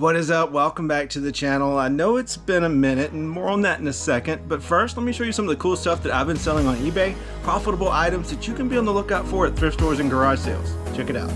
What is up? Welcome back to the channel. I know it's been a minute and more on that in a second, but first let me show you some of the cool stuff that I've been selling on eBay, profitable items that you can be on the lookout for at thrift stores and garage sales. Check it out.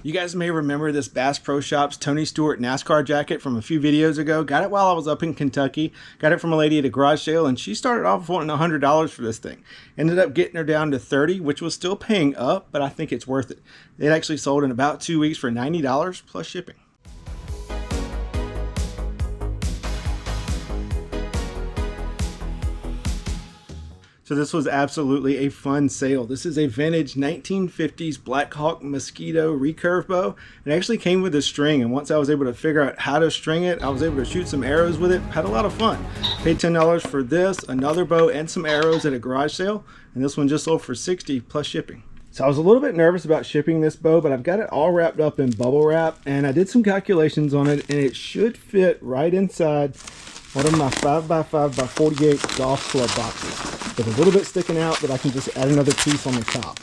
You guys may remember this Bass Pro Shops Tony Stewart NASCAR jacket from a few videos ago. Got it while I was up in Kentucky. Got it from a lady at a garage sale, and she started off wanting $100 for this thing. Ended up getting her down to $30, which was still paying up, but I think it's worth it. It actually sold in about 2 weeks for $90 plus shipping. So this was absolutely a fun sale. This is a vintage 1950s Black Hawk Mosquito recurve bow. It actually came with a string, and once I was able to figure out how to string it, I was able to shoot some arrows with it. Had a lot of fun. Paid $10 for this, another bow, and some arrows at a garage sale, and this one just sold for $60 plus shipping. So I was a little bit nervous about shipping this bow, but I've got it all wrapped up in bubble wrap, and I did some calculations on it, and it should fit right inside one of my 5x5x48 golf club boxes, with a little bit sticking out that I can just add another piece on the top.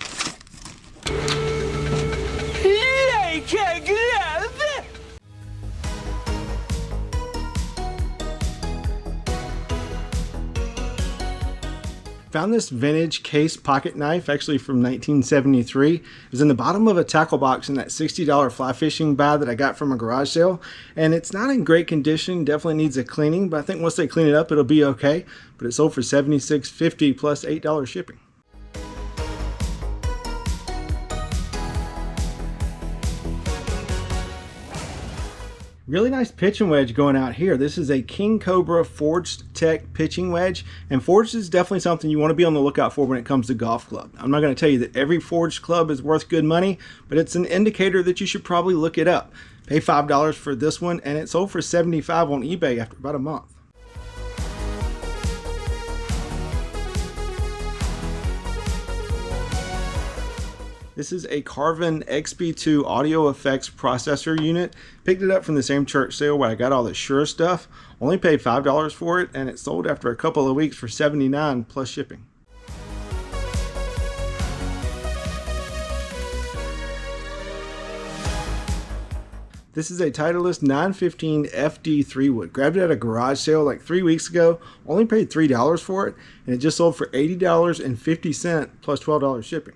Found this vintage case pocket knife, actually from 1973. It was in the bottom of a tackle box in that $60 fly fishing bag that I got from a garage sale. And it's not in great condition, definitely needs a cleaning, but I think once they clean it up, it'll be okay. But it sold for $76.50 plus $8 shipping. Really nice pitching wedge going out here. This is a King Cobra Forged Tech pitching wedge, and forged is definitely something you want to be on the lookout for when it comes to golf club. I'm not going to tell you that every forged club is worth good money, but it's an indicator that you should probably look it up. Pay $5 for this one, and it sold for $75 on eBay after about a month. This is a Carvin XP2 audio effects processor unit. Picked it up from the same church sale where I got all the Shure stuff. Only paid $5 for it, and it sold after a couple of weeks for $79 plus shipping. This is a Titleist 915 FD3 wood. Grabbed it at a garage sale like 3 weeks ago. Only paid $3 for it, and it just sold for $80.50 plus $12 shipping.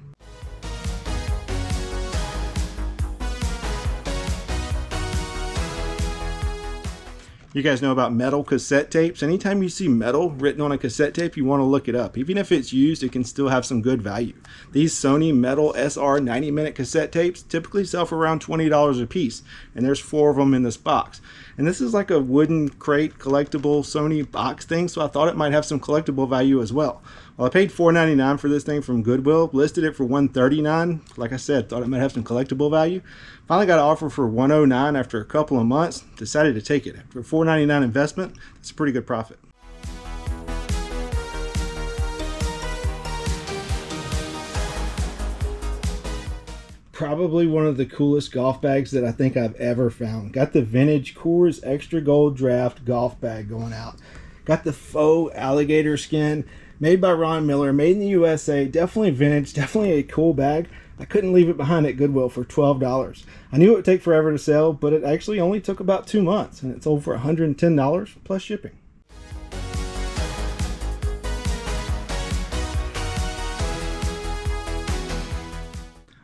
You guys know about metal cassette tapes. Anytime you see metal written on a cassette tape, you want to look it up. Even if it's used, it can still have some good value. These Sony Metal SR 90-minute cassette tapes typically sell for around $20 a piece, and there's 4 of them in this box. And this is like a wooden crate collectible Sony box thing, so I thought it might have some collectible value as well. Well, I paid $4.99 for this thing from Goodwill, listed it for $139. Like I said, thought it might have some collectible value. Finally got an offer for $109 after a couple of months. Decided to take it. After a $4.99 investment, it's a pretty good profit. Probably one of the coolest golf bags that I think I've ever found. Got the vintage Coors Extra Gold Draft golf bag going out. Got the faux alligator skin, made by Ron Miller, made in the USA. Definitely vintage, definitely a cool bag. I couldn't leave it behind at Goodwill for $12. I knew it would take forever to sell, but it actually only took about 2 months, and it sold for $110 plus shipping.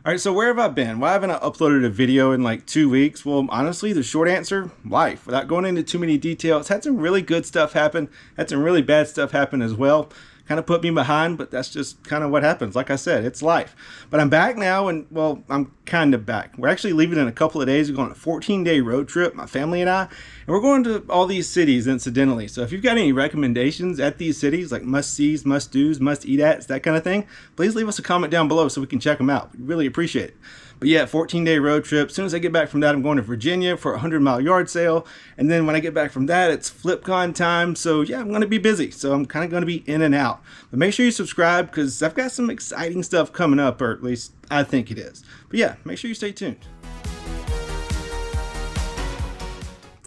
All right, so where have I been? Why haven't I uploaded a video in like 2 weeks? Well, honestly, the short answer, life. Without going into too many details, had some really good stuff happen, had some really bad stuff happen as well. Kind of put me behind, but that's just kind of what happens. Like I said, it's life. But I'm back now, and well, I'm kind of back. We're actually leaving in a couple of days. We're going on a 14-day road trip, my family and I, and we're going to all these cities incidentally. So if you've got any recommendations at these cities, like must-sees, must-dos, must-eat-ats, that kind of thing, please leave us a comment down below so we can check them out. We'd really appreciate it. But yeah, 14-day road trip. As soon as I get back from that, I'm going to Virginia for a 100-mile yard sale. And then when I get back from that, it's FlipCon time. So yeah, I'm going to be busy. So I'm kind of going to be in and out. But make sure you subscribe because I've got some exciting stuff coming up, or at least I think it is. But yeah, make sure you stay tuned.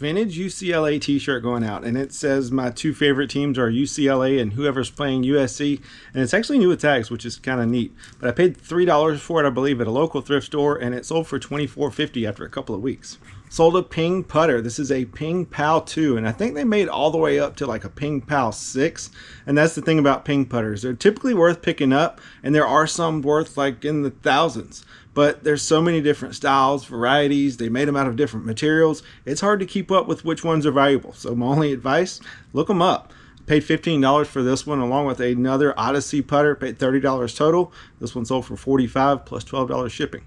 vintage UCLA t-shirt going out, and it says my two favorite teams are UCLA and whoever's playing USC, and it's actually new with tags, which is kind of neat. But I paid $3 for it, I believe, at a local thrift store, and it sold for $24.50 after a couple of weeks. Sold a Ping putter. This is a Ping Pal 2, and I think they made all the way up to like a Ping Pal 6. And that's the thing about Ping putters. They're typically worth picking up, and there are some worth like in the thousands. But there's so many different styles, varieties. They made them out of different materials. It's hard to keep up with which ones are valuable. So my only advice, look them up. Paid $15 for this one, along with another Odyssey putter. Paid $30 total. This one sold for $45 plus $12 shipping.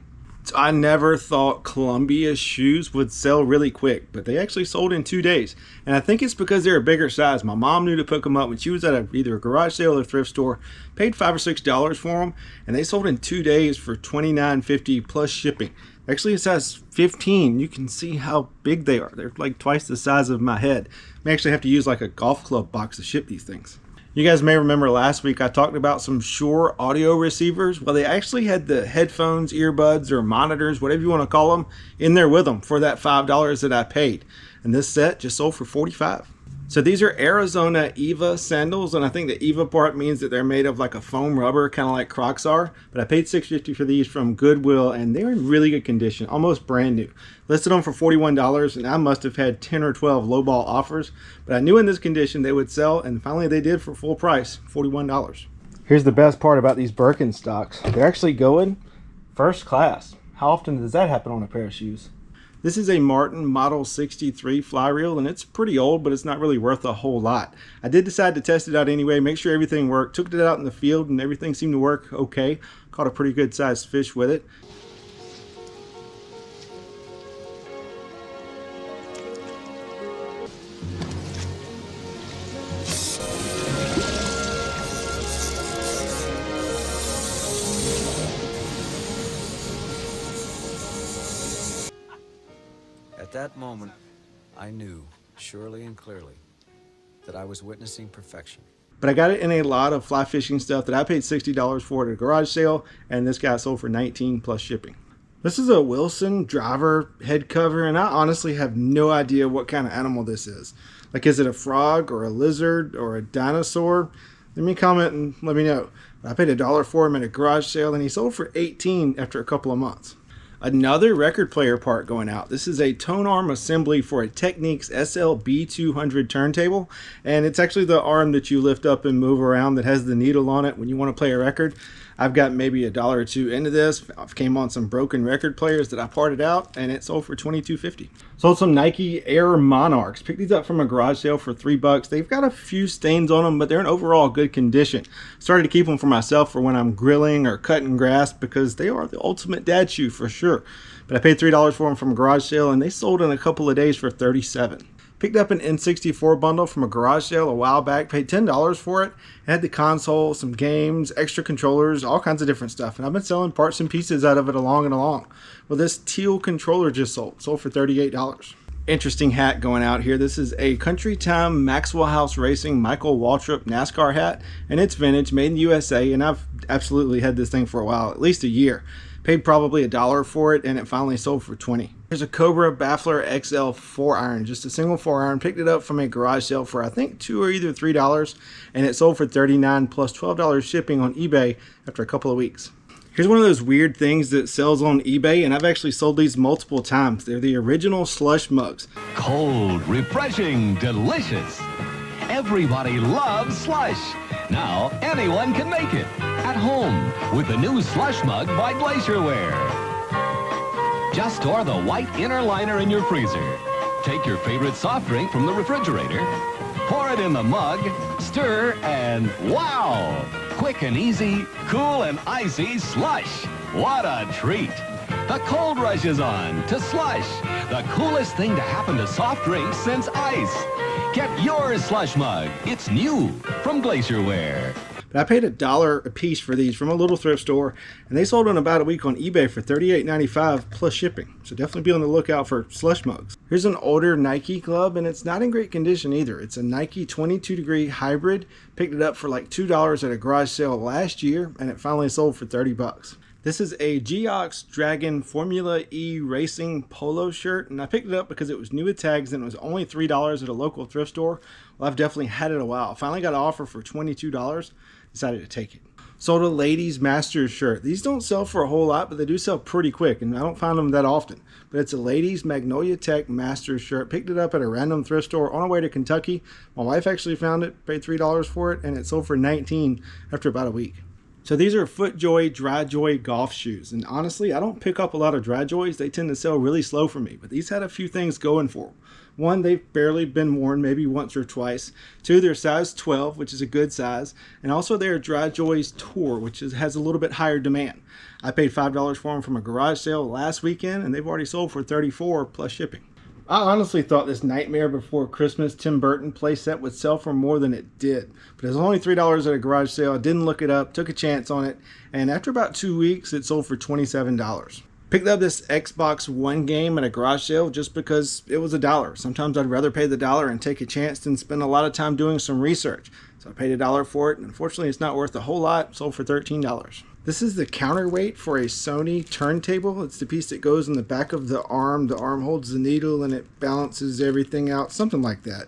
I never thought Columbia shoes would sell really quick, but they actually sold in 2 days. And I think it's because they're a bigger size. My mom knew to pick them up when she was at either a garage sale or thrift store, paid $5 or $6 for them, and they sold in 2 days for $29.50 plus shipping. Actually, a size 15. You can see how big they are. They're like twice the size of my head. I actually have to use like a golf club box to ship these things. You guys may remember last week I talked about some Shure audio receivers. Well, they actually had the headphones, earbuds, or monitors, whatever you want to call them, in there with them for that $5 that I paid. And this set just sold for $45. So these are Arizona Eva sandals, and I think the Eva part means that they're made of like a foam rubber, kind of like Crocs are. But I paid $6.50 for these from Goodwill, and they're in really good condition, almost brand new. Listed them for $41, and I must have had 10 or 12 lowball offers. But I knew in this condition they would sell, and finally they did for full price, $41. Here's the best part about these Birkenstocks. They're actually going first class. How often does that happen on a pair of shoes? This is a Martin Model 63 fly reel, and it's pretty old, but it's not really worth a whole lot. I did decide to test it out anyway, make sure everything worked. Took it out in the field, and everything seemed to work okay. Caught a pretty good sized fish with it. At that moment, I knew, surely and clearly, that I was witnessing perfection. But I got it in a lot of fly fishing stuff that I paid $60 for at a garage sale, and this guy sold for $19 plus shipping. This is a Wilson driver head cover, and I honestly have no idea what kind of animal this is. Like, is it a frog or a lizard or a dinosaur? Let me comment and let me know. I paid $1 for him at a garage sale, and he sold for $18 after a couple of months. Another record player part going out. This is a tone arm assembly for a Technics SL-B200 turntable, and it's actually the arm that you lift up and move around that has the needle on it when you want to play a record. I've got maybe $1 or $2 into this. I've came on some broken record players that I parted out, and it sold for $22.50. Sold some Nike Air Monarchs. Picked these up from a garage sale for $3. They've got a few stains on them, but they're in overall good condition. Started to keep them for myself for when I'm grilling or cutting grass, because they are the ultimate dad shoe for sure. But I paid $3 for them from a garage sale, and they sold in a couple of days for $37. Picked up an N64 bundle from a garage sale a while back, paid $10 for it. It had the console, some games, extra controllers, all kinds of different stuff. And I've been selling parts and pieces out of it along and along. Well, this teal controller just sold for $38. Interesting hat going out here. This is a Country Time Maxwell House Racing Michael Waltrip NASCAR hat, and it's vintage, made in the USA, and I've absolutely had this thing for a while, at least a year. Paid probably $1 for it, and it finally sold for $20. Here's a Cobra Baffler XL 4-iron, just a single 4-iron. Picked it up from a garage sale for I think $2 or either $3, and it sold for $39 plus $12 shipping on eBay after a couple of weeks. Here's one of those weird things that sells on eBay, and I've actually sold these multiple times. They're the original slush mugs. Cold, refreshing, delicious. Everybody loves slush. Now anyone can make it at home with the new slush mug by Glacierware. Just store the white inner liner in your freezer. Take your favorite soft drink from the refrigerator, pour it in the mug, stir, and wow! Quick and easy, cool and icy slush. What a treat! The cold rush is on to slush, the coolest thing to happen to soft drinks since ice. Get your slush mug. It's new from Glacierware. But I paid $1 a piece for these from a little thrift store, and they sold in about a week on eBay for $38.95 plus shipping. So definitely be on the lookout for slush mugs. Here's an older Nike glove, and it's not in great condition either. It's a Nike 22-degree hybrid. Picked it up for like $2 at a garage sale last year, and it finally sold for $30. This is a Geox Dragon Formula E Racing polo shirt, and I picked it up because it was new with tags and it was only $3 at a local thrift store. Well, I've definitely had it a while. Finally got an offer for $22, decided to take it. Sold a ladies Masters shirt. These don't sell for a whole lot, but they do sell pretty quick, and I don't find them that often. But it's a ladies Magnolia Tech Masters shirt. Picked it up at a random thrift store on our way to Kentucky. My wife actually found it, paid $3 for it, and it sold for $19 after about a week. So these are FootJoy DryJoy golf shoes, and honestly, I don't pick up a lot of DryJoys. They tend to sell really slow for me, but these had a few things going for them. One, they've barely been worn, maybe once or twice. Two, they're size 12, which is a good size, and also they're DryJoys Tour, which has a little bit higher demand. I paid $5 for them from a garage sale last weekend, and they've already sold for $34 plus shipping. I honestly thought this Nightmare Before Christmas Tim Burton playset would sell for more than it did, but it was only $3 at a garage sale. I didn't look it up, took a chance on it, and after about 2 weeks, it sold for $27. Picked up this Xbox One game at a garage sale just because it was $1. Sometimes I'd rather pay the $1 and take a chance than spend a lot of time doing some research. So I paid $1 for it, and unfortunately it's not worth a whole lot. Sold for $13. This is the counterweight for a Sony turntable. It's the piece that goes in the back of the arm. The arm holds the needle and it balances everything out, something like that.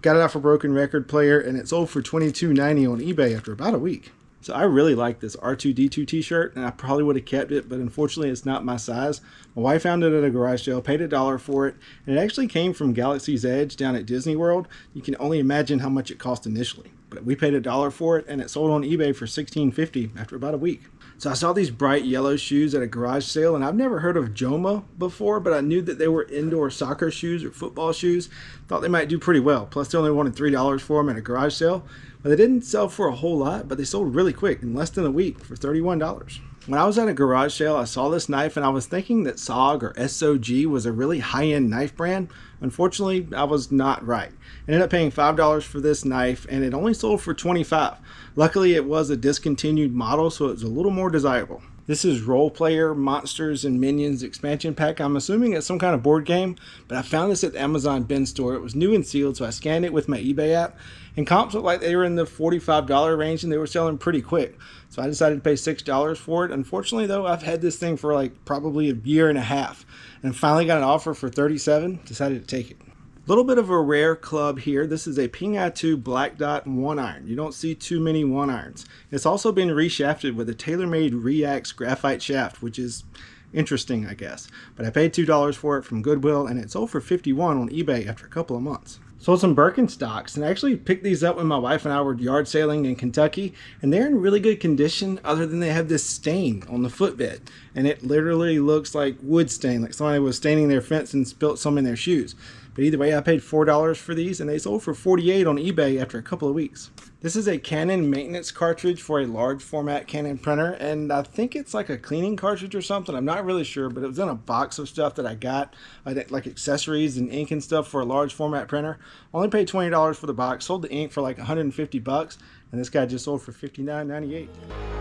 Got it off a Broken Record Player, and it sold for $22.90 on eBay after about a week. So I really like this R2-D2 t-shirt, and I probably would have kept it, but unfortunately it's not my size. My wife found it at a garage sale, paid $1 for it, and it actually came from Galaxy's Edge down at Disney World. You can only imagine how much it cost initially. But we paid $1 for it, and it sold on eBay for $16.50 after about a week. So I saw these bright yellow shoes at a garage sale, and I've never heard of Joma before, but I knew that they were indoor soccer shoes or football shoes. Thought they might do pretty well. Plus, they only wanted $3 for them at a garage sale. But they didn't sell for a whole lot, but they sold really quick in less than a week for $31. When I was at a garage sale, I saw this knife, and I was thinking that SOG or SOG was a really high-end knife brand. Unfortunately, I was not right. I ended up paying $5 for this knife, and it only sold for $25. Luckily, it was a discontinued model, so it was a little more desirable. This is Role Player Monsters and Minions expansion pack. I'm assuming it's some kind of board game, but I found this at the Amazon bin store. It was new and sealed, so I scanned it with my eBay app, and comps looked like they were in the $45 range, and they were selling pretty quick. So I decided to pay $6 for it. Unfortunately, though, I've had this thing for like probably a year and a half, and finally got an offer for $37. Decided to take it. A little bit of a rare club here. This is a Ping Ai 2 Black Dot 1-iron. You don't see too many 1-irons. It's also been reshafted with a tailor-made Reax graphite shaft, which is interesting, I guess. But I paid $2 for it from Goodwill, and it sold for $51 on eBay after a couple of months. Sold some Birkenstocks, and I actually picked these up when my wife and I were yard sailing in Kentucky, and they're in really good condition other than they have this stain on the footbed, and it literally looks like wood stain, like somebody was staining their fence and spilt some in their shoes. But either way, I paid $4 for these, and they sold for $48 on eBay after a couple of weeks. This is a Canon maintenance cartridge for a large format Canon printer, and I think it's like a cleaning cartridge or something. I'm not really sure, but it was in a box of stuff that I got, like accessories and ink and stuff for a large format printer. Only paid $20 for the box, sold the ink for like $150, and this guy just sold for $59.98.